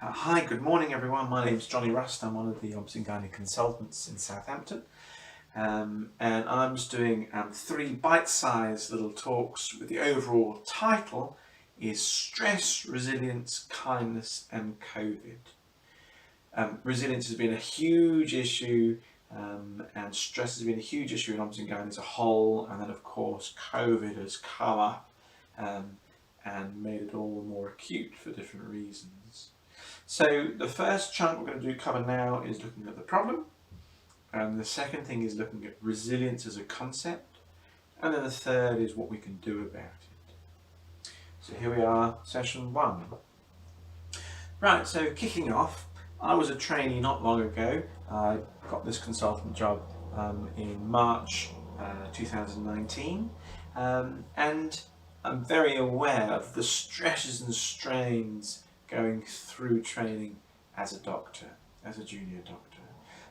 Hi, good morning everyone. My name's Johnny Rust. I'm one of the Obs and Gynae consultants in Southampton. And I'm just doing 3 bite-sized little talks with the overall title is Stress, Resilience, Kindness and COVID. Resilience has been a huge issue and stress has been a huge issue in Obs and Gynae as a whole, and then of course COVID has come up and made it all more acute for different reasons. So the first chunk we're going to cover now is looking at the problem, and the second thing is looking at resilience as a concept, and then the third is what we can do about it. So here we are, session 1. Right, so kicking off, I was a trainee not long ago. I got this consultant job in March 2019, and I'm very aware of the stresses and strains going through training as a doctor, as a junior doctor.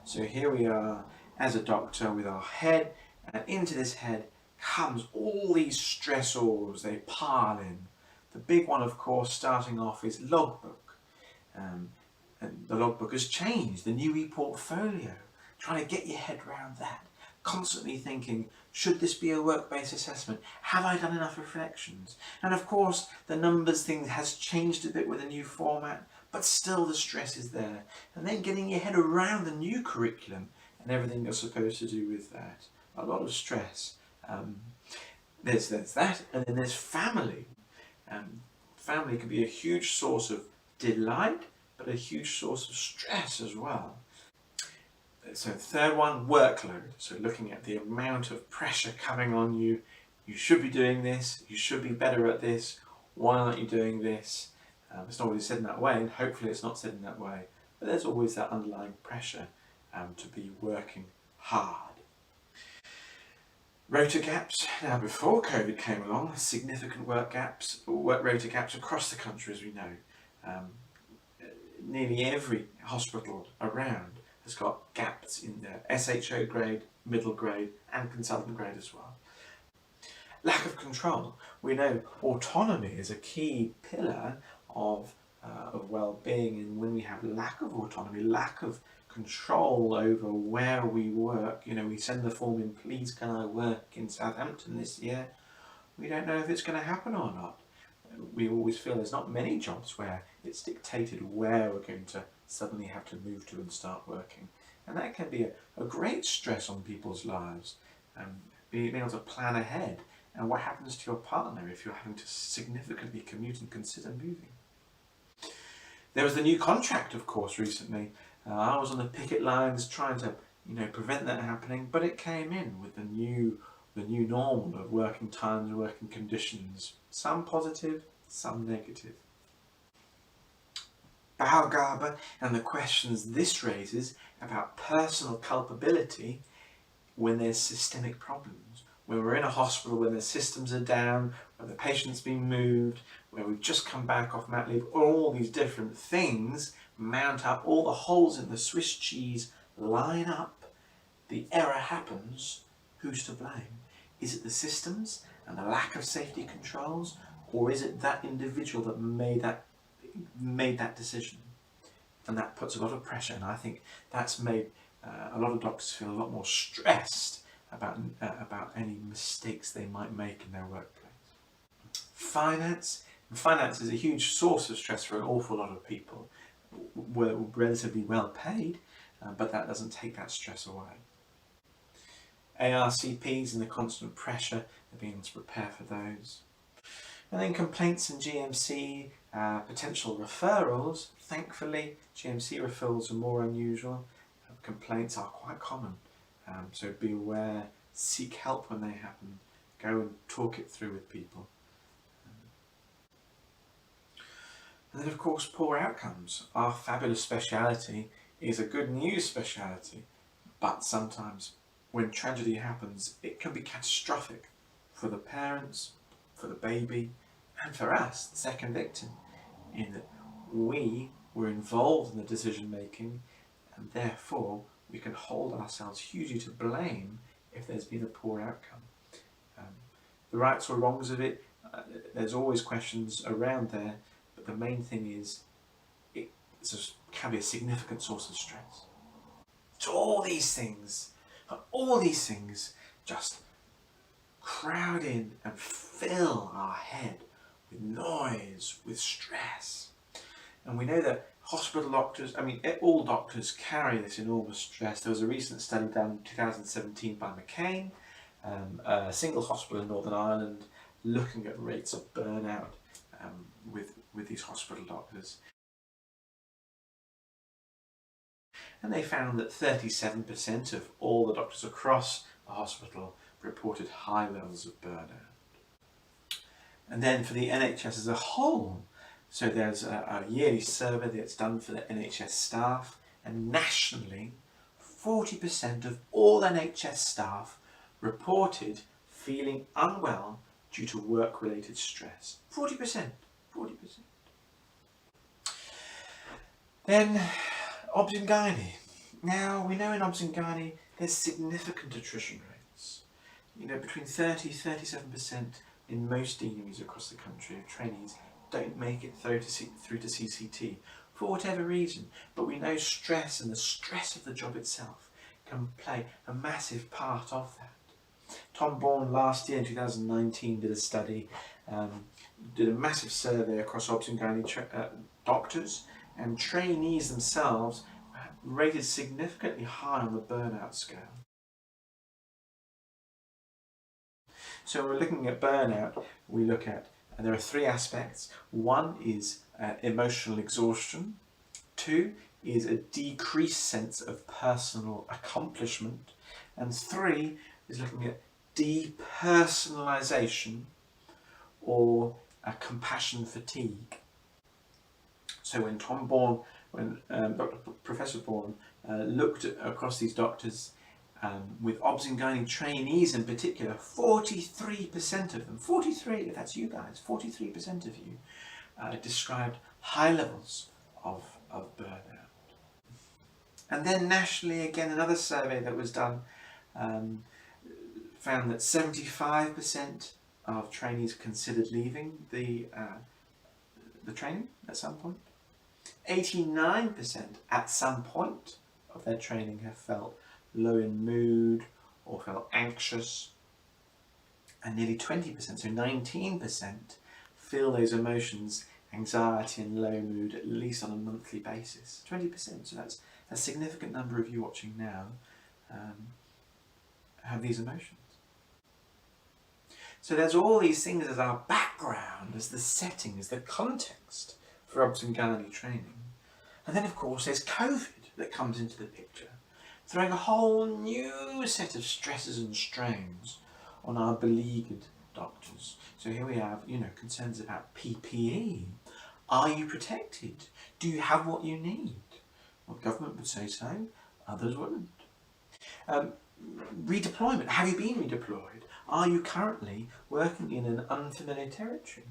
So here we are as a doctor with our head, and into this head comes all these stressors, they pile in. The big one, of course, starting off is logbook. And the logbook has changed, the new e-portfolio, trying to get your head around that. Constantly thinking, should this be a work-based assessment? Have I done enough reflections? And of course, the numbers thing has changed a bit with the new format, but still the stress is there. And then getting your head around the new curriculum and everything you're supposed to do with that. A lot of stress. There's that, and then there's family. Family can be a huge source of delight, but a huge source of stress as well. So the third one, workload. So looking at the amount of pressure coming on you. You should be doing this, you should be better at this, why aren't you doing this? It's not always said in that way, and hopefully it's not said in that way, but there's always that underlying pressure to be working hard. Rota gaps. Now before COVID came along, significant work rota gaps across the country, as we know. Nearly every hospital around has got gaps in their SHO grade, middle grade and consultant grade as well. Lack of control. We know autonomy is a key pillar of well-being, and when we have lack of autonomy, lack of control over where we work, we send the form in, please can I work in Southampton this year? We don't know if it's going to happen or not. We always feel there's not many jobs where it's dictated where we're going to suddenly have to move to and start working. And that can be a great stress on people's lives, being able to plan ahead. And what happens to your partner if you're having to significantly commute and consider moving? There was the new contract, of course, recently. I was on the picket lines trying to prevent that happening, but it came in with the new normal of working times, working conditions, some positive, some negative. BowGABA and the questions this raises about personal culpability when there's systemic problems, when we're in a hospital, when the systems are down, when the patient's been moved, where we've just come back off mat leave, all these different things mount up, all the holes in the Swiss cheese line up, the error happens, who's to blame? Is it the systems and the lack of safety controls, or is it that individual that made that decision? And that puts a lot of pressure, and I think that's made a lot of doctors feel a lot more stressed about any mistakes they might make in their workplace. Finance is a huge source of stress for an awful lot of people. We're relatively well paid, but that doesn't take that stress away. ARCPs and the constant pressure of being able to prepare for those. And then complaints and GMC, potential referrals. Thankfully, GMC referrals are more unusual. Complaints are quite common. So be aware, seek help when they happen. Go and talk it through with people. And then of course, poor outcomes. Our fabulous speciality is a good news speciality, but sometimes when tragedy happens, it can be catastrophic for the parents, for the baby, and for us, the second victim, in that we were involved in the decision making, and therefore we can hold ourselves hugely to blame if there's been a poor outcome. The rights or wrongs of it, there's always questions around there, but the main thing is can be a significant source of stress. So all these things just crowd in and fill our head with noise, with stress. And we know that hospital doctors, all doctors carry this enormous stress. There was a recent study done in 2017 by McCain, a single hospital in Northern Ireland, looking at rates of burnout with these hospital doctors. And they found that 37% of all the doctors across the hospital reported high levels of burnout. And then for the NHS as a whole, so there's a yearly survey that's done for the NHS staff, and nationally 40% of all NHS staff reported feeling unwell due to work-related stress. 40%. Then obs and gynae. Now we know in obs and gynae there's significant attrition rates. Between 30-37% in most deaneries across the country of trainees don't make it through to CCT for whatever reason. But we know stress and the stress of the job itself can play a massive part of that. Tom Bourne last year in 2019 did a study, did a massive survey across obs and gynae doctors, and trainees themselves rated significantly high on the burnout scale. So we're looking at burnout, we look at, and there are three aspects. One is emotional exhaustion. Two is a decreased sense of personal accomplishment. And three is looking at depersonalization or compassion fatigue. So when Professor Bourne looked across these doctors with obs and gynae trainees in particular, 43% of them, 43, if that's you guys, 43% of you described high levels of burnout. And then nationally, again, another survey that was done found that 75% of trainees considered leaving the training at some point. 89% at some point of their training have felt low in mood or felt anxious, and nearly 20%, so 19%, feel those emotions, anxiety and low mood, at least on a monthly basis. 20%, so that's a significant number of you watching now have these emotions. So there's all these things as our background, as the setting, as the context for obs and gynae training. And then of course there's COVID that comes into the picture, throwing a whole new set of stresses and strains on our beleaguered doctors. So here we have, concerns about PPE. Are you protected? Do you have what you need? Well, the government would say so, others wouldn't. Redeployment. Have you been redeployed? Are you currently working in an unfamiliar territory?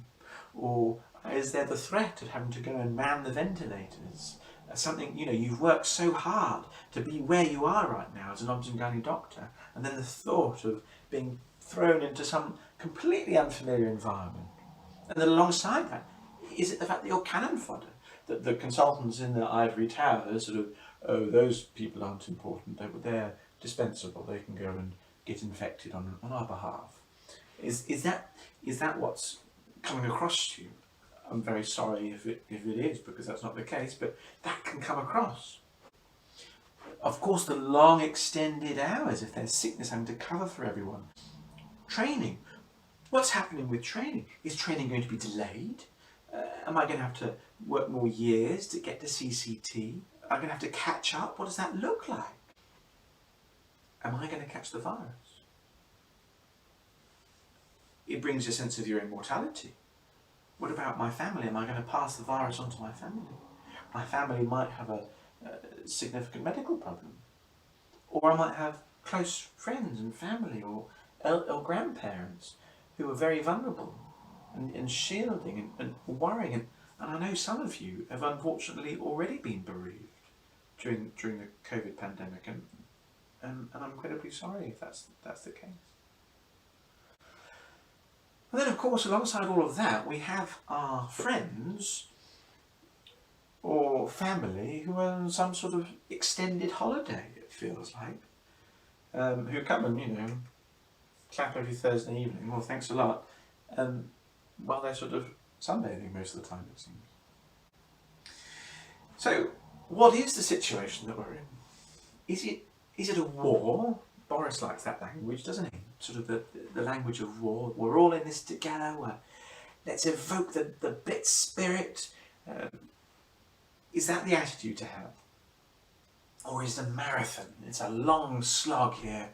Or is there the threat of having to go and man the ventilators? Something, you've worked so hard to be where you are right now as an obs and gynae doctor, and then the thought of being thrown into some completely unfamiliar environment. And then alongside that, is it the fact that you're cannon fodder? That the consultants in the ivory tower sort of, oh, those people aren't important, they're dispensable, they can go and get infected on our behalf. Is that what's coming across to you? I'm very sorry if it is, because that's not the case, but that can come across. Of course, the long extended hours, if there's sickness, having to cover for everyone. Training. What's happening with training? Is training going to be delayed? Am I going to have to work more years to get to CCT? Am I going to have to catch up? What does that look like? Am I going to catch the virus? It brings a sense of your immortality. What about my family? Am I going to pass the virus on to my family? My family might have a significant medical problem. Or I might have close friends and family or grandparents who are very vulnerable and shielding and worrying. And I know some of you have unfortunately already been bereaved during the COVID pandemic, and I'm incredibly sorry if that's the case. And then of course, alongside all of that, we have our friends or family who are on some sort of extended holiday, it feels like, who come and, clap every Thursday evening, well, thanks a lot, while they're sort of sunbathing most of the time, it seems. So, what is the situation that we're in? Is it a war? Boris likes that language, doesn't he? Sort of the language of war. We're all in this together. Let's evoke the Blitz spirit. Is that the attitude to have? Or is it a marathon? It's a long slog here.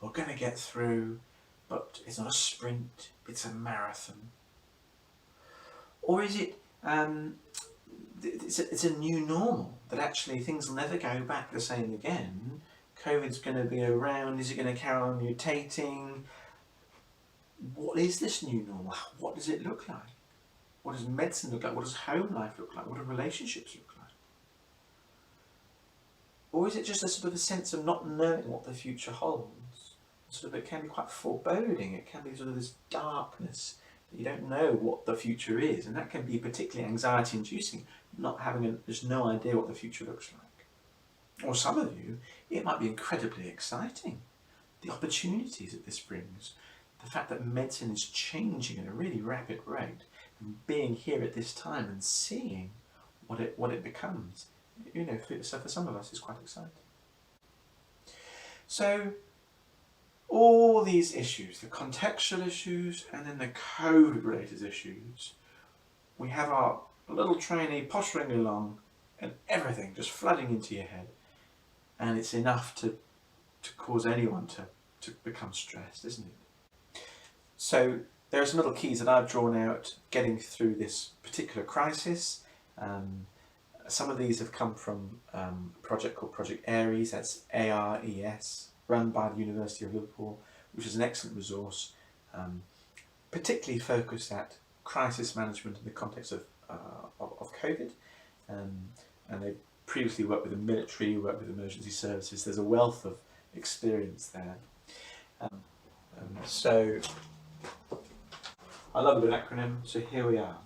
We're going to get through, but it's not a sprint, it's a marathon. Or is it it's a new normal, that actually things will never go back the same again? COVID's going to be around. Is it going to carry on mutating? What is this new normal? What does it look like? What does medicine look like? What does home life look like? What do relationships look like? Or is it just a sort of a sense of not knowing what the future holds? Sort of, it can be quite foreboding. It can be sort of this darkness that you don't know what the future is, and that can be particularly anxiety-inducing. Not having just no idea what the future looks like. Or some of you, it might be incredibly exciting. The opportunities that this brings, the fact that medicine is changing at a really rapid rate, and being here at this time and seeing what it becomes, for some of us is quite exciting. So, all these issues, the contextual issues and then the COVID-related issues, we have our little trainee pottering along and everything just flooding into your head, and it's enough to cause anyone to become stressed, isn't it? So there are some little keys that I've drawn out getting through this particular crisis. Some of these have come from a project called Project Ares, that's ARES, run by the University of Liverpool, which is an excellent resource, particularly focused at crisis management in the context of COVID, and they previously worked with the military, worked with emergency services. There's a wealth of experience there. So I love a good acronym, so here we are.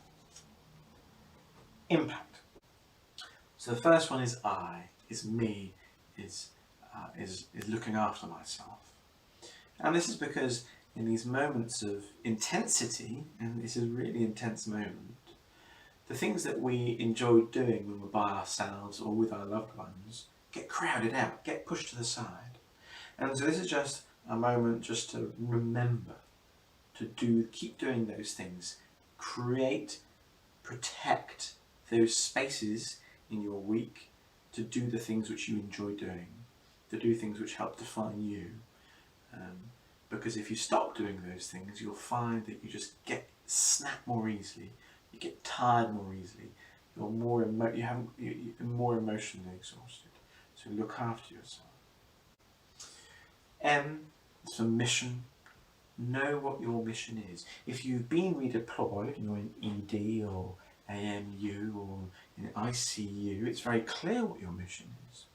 Impact. So the first one is I, is me, is looking after myself. And this is because in these moments of intensity, and this is a really intense moment, the things that we enjoy doing when we're by ourselves or with our loved ones get crowded out, get pushed to the side. And so this is just a moment just to remember to keep doing those things. Create, protect those spaces in your week to do the things which you enjoy doing, to do things which help define you. Because if you stop doing those things, you'll find that you just get snapped more easily. You get tired more easily. You're more emotionally exhausted. So look after yourself. M is for mission. Know what your mission is. If you've been redeployed, you're in ED or AMU or in ICU, it's very clear what your mission is.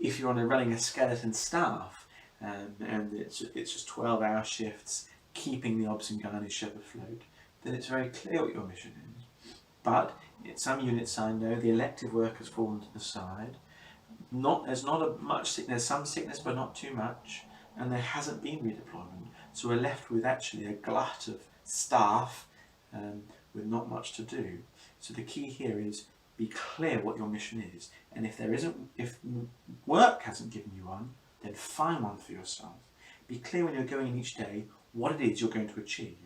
If you're running a skeleton staff and it's just 12-hour shifts, keeping the obs and gynae ship afloat, then it's very clear what your mission is. But in some units I know the elective work has fallen to the side. There's not much sickness, there's some sickness but not too much, and there hasn't been redeployment. So we're left with actually a glut of staff with not much to do. So the key here is be clear what your mission is, and if work hasn't given you one, then find one for yourself. Be clear when you're going in each day what it is you're going to achieve.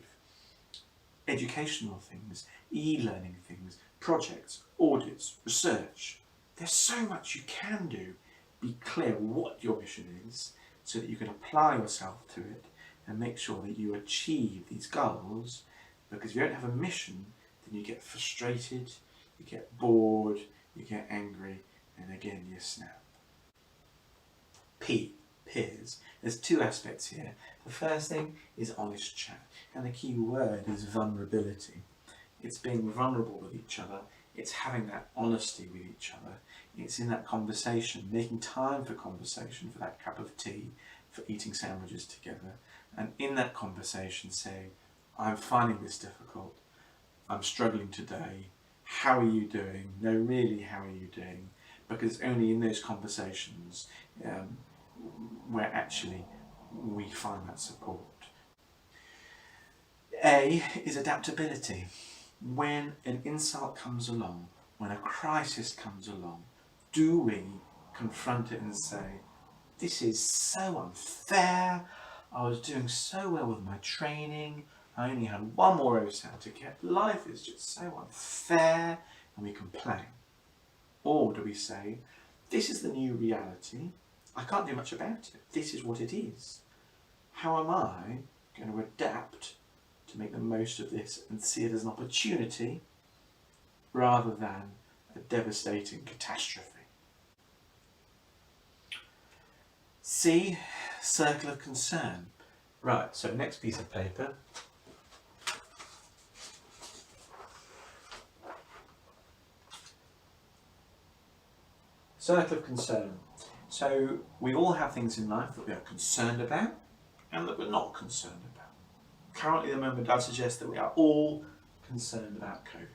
Educational things, e-learning things, projects, audits, research. There's so much you can do. Be clear what your mission is so that you can apply yourself to it and make sure that you achieve these goals, because if you don't have a mission, then you get frustrated, you get bored, you get angry, and again you snap. P, peers. There's two aspects here. The first thing is honest chat, and the key word is vulnerability. It's being vulnerable with each other, it's having that honesty with each other, it's in that conversation, making time for conversation, for that cup of tea, for eating sandwiches together, and in that conversation saying, I'm finding this difficult, I'm struggling today, how are you doing? No, really, how are you doing? Because it's only in those conversations where actually we find that support. A is adaptability. When an insult comes along, when a crisis comes along, do we confront it and say, this is so unfair, I was doing so well with my training, I only had one more OSAT to get, life is just so unfair, and we complain? Or do we say, this is the new reality, I can't do much about it, this is what it is. How am I going to adapt to make the most of this and see it as an opportunity rather than a devastating catastrophe? C, circle of concern. Right, so next piece of paper. Circle of concern. So we all have things in life that we are concerned about and that we're not concerned about. Currently, at the moment, I'd suggest that we are all concerned about COVID.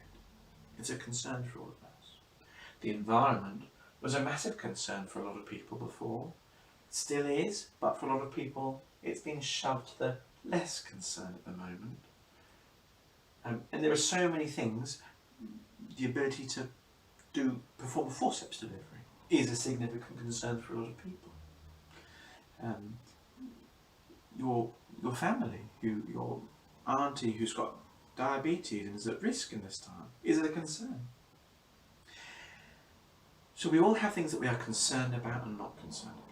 It's a concern for all of us. The environment was a massive concern for a lot of people before. It still is, but for a lot of people, it's been shoved to the less concern at the moment. And there are so many things. The ability to perform forceps delivery is a significant concern for a lot of people. Your family, your auntie who's got diabetes and is at risk in this time, is it a concern? So we all have things that we are concerned about and not concerned about.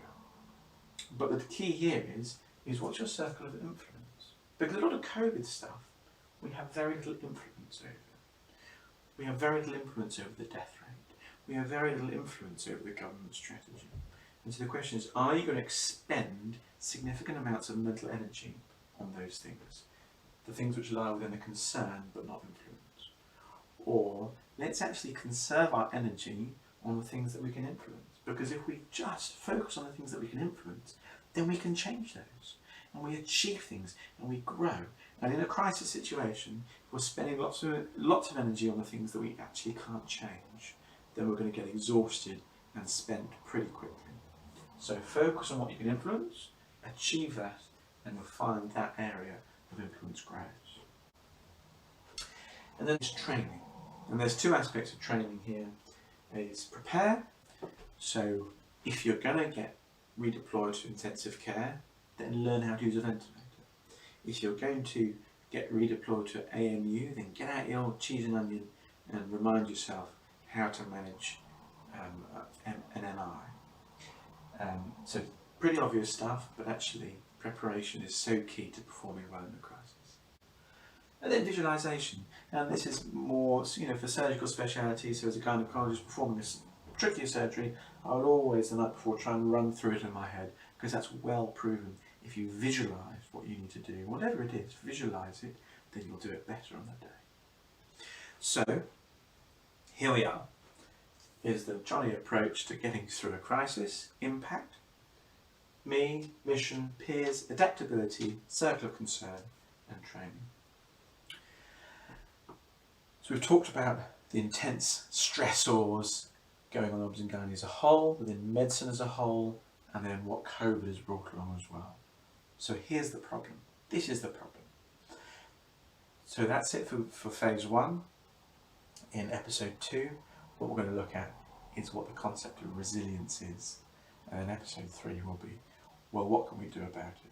But the key here is what's your circle of influence? Because a lot of COVID stuff we have very little influence over. We have very little influence over the death rate. We have very little influence over the government strategy. And so the question is, are you going to expend significant amounts of mental energy on those things? The things which lie within a concern but not influence. Or let's actually conserve our energy on the things that we can influence. Because if we just focus on the things that we can influence, then we can change those. And we achieve things and we grow. And in a crisis situation, if we're spending lots of energy on the things that we actually can't change, then we're going to get exhausted and spent pretty quickly. So focus on what you can influence, achieve that, and you'll find that area of influence grows. And then there's training. And there's two aspects of training here. Is prepare. So if you're going to get redeployed to intensive care, then learn how to use a ventilator. If you're going to get redeployed to AMU, then get out your old cheese and onion and remind yourself how to manage an MI. So pretty obvious stuff, but actually preparation is so key to performing well in the crisis. And then visualization, and this is more, for surgical specialties. So as a gynaecologist performing this trickier surgery, I will always the night before try and run through it in my head, because that's well proven. If you visualize what you need to do, whatever it is, visualize it, then you'll do it better on the day. So here we are. Is the Johnny approach to getting through a crisis: impact, me, mission, peers, adaptability, circle of concern, and training. So we've talked about the intense stressors going on in obs and gynae as a whole, within medicine as a whole, and then what COVID has brought along as well. So here's the problem. This is the problem. So that's it for phase 1. In episode 2, what we're going to look at is what the concept of resilience is. And in episode 3 will be, well, what can we do about it?